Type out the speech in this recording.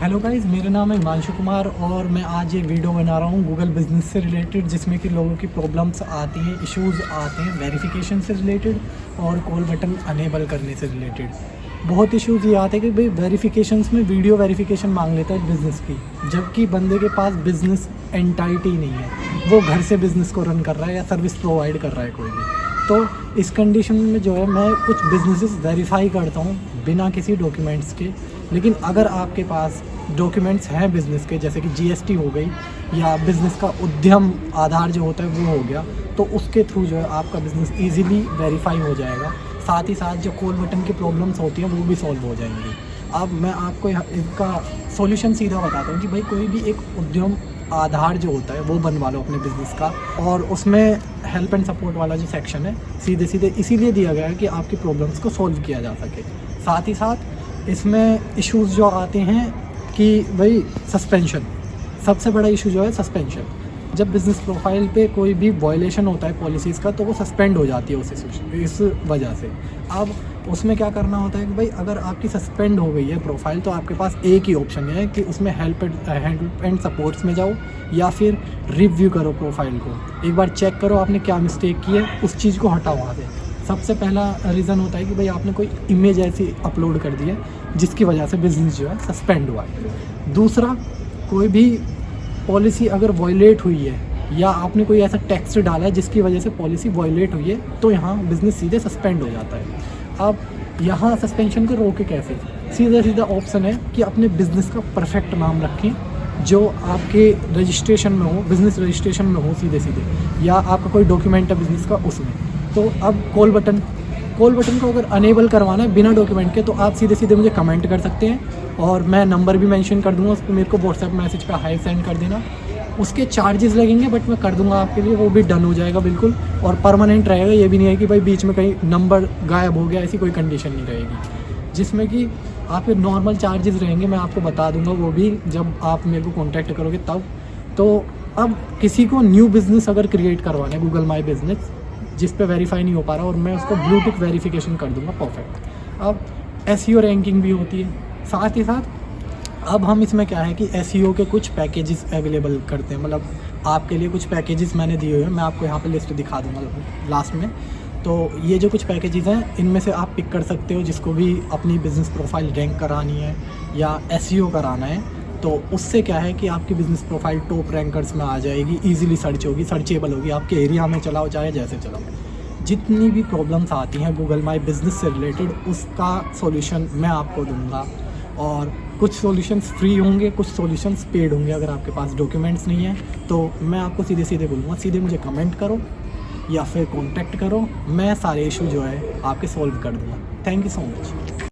Hello guys, मेरा नाम है हिमांशु कुमार और मैं आज ये वीडियो बना रहा हूँ गूगल बिजनेस से रिलेटेड, जिसमें कि लोगों की प्रॉब्लम्स आती हैं, इश्यूज़ आते हैं वेरिफिकेशन से रिलेटेड और कॉल बटन अनेबल करने से रिलेटेड। बहुत इश्यूज़ ये आते हैं कि भाई वेरिफिकेशंस में वीडियो वेरिफिकेशन मांग लेता है बिज़नेस की, जबकि बंदे के पास बिज़नेस एंटाइटी नहीं है, वो घर से बिज़नेस को रन कर रहा है या सर्विस प्रोवाइड कर रहा है कोई भी। तो इस कंडीशन में जो है मैं कुछ बिजनेसेस वेरीफाई करता हूँ बिना किसी डॉक्यूमेंट्स के। लेकिन अगर आपके पास डॉक्यूमेंट्स हैं बिज़नेस के, जैसे कि जीएसटी हो गई या बिज़नेस का उद्यम आधार जो होता है वो हो गया, तो उसके थ्रू जो है आपका बिज़नेस इजीली वेरीफाई हो जाएगा। साथ ही साथ जो कॉल बटन की प्रॉब्लम्स होती हैं वो भी सॉल्व हो जाएंगी। अब मैं आपको इसका सॉल्यूशन सीधा बताता हूँ कि भाई कोई भी एक उद्यम आधार जो होता है वो बनवा लो अपने बिज़नेस का, और उसमें हेल्प एंड सपोर्ट वाला जो सेक्शन है सीधे सीधे इसीलिए दिया गया है कि आपकी प्रॉब्लम्स को सॉल्व किया जा सके। साथ ही साथ इसमें इश्यूज़ जो आते हैं कि भाई सस्पेंशन, सबसे बड़ा इशू जो है सस्पेंशन। जब बिज़नेस प्रोफाइल पे कोई भी वायलेशन होता है पॉलिसीज़ का तो वो सस्पेंड हो जाती है इस वजह से। अब उसमें क्या करना होता है कि भाई अगर आपकी सस्पेंड हो गई है प्रोफाइल तो आपके पास एक ही ऑप्शन है कि उसमें हेल्प एंड सपोर्ट्स में जाओ या फिर रिव्यू करो प्रोफाइल को, एक बार चेक करो आपने क्या मिस्टेक की है, उस चीज़ को हटाओ वहाँ से। सबसे पहला रीज़न होता है कि भाई आपने कोई इमेज ऐसी अपलोड कर दी है जिसकी वजह से बिज़नेस जो है सस्पेंड हुआ है। दूसरा, कोई भी पॉलिसी अगर वॉयलेट हुई है या आपने कोई ऐसा टेक्स्ट डाला है जिसकी वजह से पॉलिसी वॉयलेट हुई है तो यहाँ बिज़नेस सीधे सस्पेंड हो जाता है। अब यहाँ सस्पेंशन को रोके कैसे? सीधा ऑप्शन है कि अपने बिज़नेस का परफेक्ट नाम रखें जो आपके रजिस्ट्रेशन में हो, बिज़नेस रजिस्ट्रेशन में हो सीधे, या आपका कोई डॉक्यूमेंट है बिज़नेस का उसमें। तो अब कॉल बटन को अगर अनेबल करवाना है बिना डॉक्यूमेंट के तो आप सीधे मुझे कमेंट कर सकते हैं और मैं नंबर भी मेंशन कर दूंगा, उस पर मेरे को व्हाट्सएप मैसेज पे हाई सेंड कर देना। उसके चार्जेस लगेंगे बट मैं कर दूंगा आपके लिए, वो भी डन हो जाएगा बिल्कुल, और परमानेंट रहेगा। ये भी नहीं है कि भाई बीच में कहीं नंबर गायब हो गया, ऐसी कोई कंडीशन नहीं रहेगी। जिसमें कि आपके नॉर्मल चार्जेस रहेंगे, मैं आपको बता दूंगा वो भी जब आप मेरे को कॉन्टैक्ट करोगे तब। तो अब किसी को न्यू बिज़नेस अगर क्रिएट करवाना है गूगल माई बिज़नेस जिस पे वेरीफाई नहीं हो पा रहा, और मैं उसको ब्लू टिक वेरिफिकेशन कर दूंगा परफेक्ट। अब एसईओ रैंकिंग भी होती है। साथ ही साथ अब हम इसमें क्या है कि एसईओ के कुछ पैकेजेस अवेलेबल करते हैं, मतलब आपके लिए कुछ पैकेजेस मैंने दिए हुए हैं, मैं आपको यहाँ पे लिस्ट दिखा दूँगा लास्ट में। तो ये जो कुछ पैकेजेस हैं इनमें से आप पिक कर सकते हो, जिसको भी अपनी बिज़नेस प्रोफाइल रैंक करानी है या एसईओ कराना है तो उससे क्या है कि आपकी बिज़नेस प्रोफाइल टॉप रैंकर्स में आ जाएगी, इजीली सर्च होगी, सर्चेबल होगी, आपके एरिया में चलाओ चाहे जैसे चलाओ। जितनी भी प्रॉब्लम्स आती हैं गूगल माई बिज़नेस से रिलेटेड उसका सॉल्यूशन मैं आपको दूंगा, और कुछ सॉल्यूशंस फ्री होंगे, कुछ सॉल्यूशंस पेड होंगे। अगर आपके पास डॉक्यूमेंट्स नहीं है तो मैं आपको सीधे बोलूँगा, सीधे मुझे कमेंट करो या फिर कॉन्टैक्ट करो, मैं सारे इशू जो है आपके सॉल्व कर दूँगा। Thank you so much.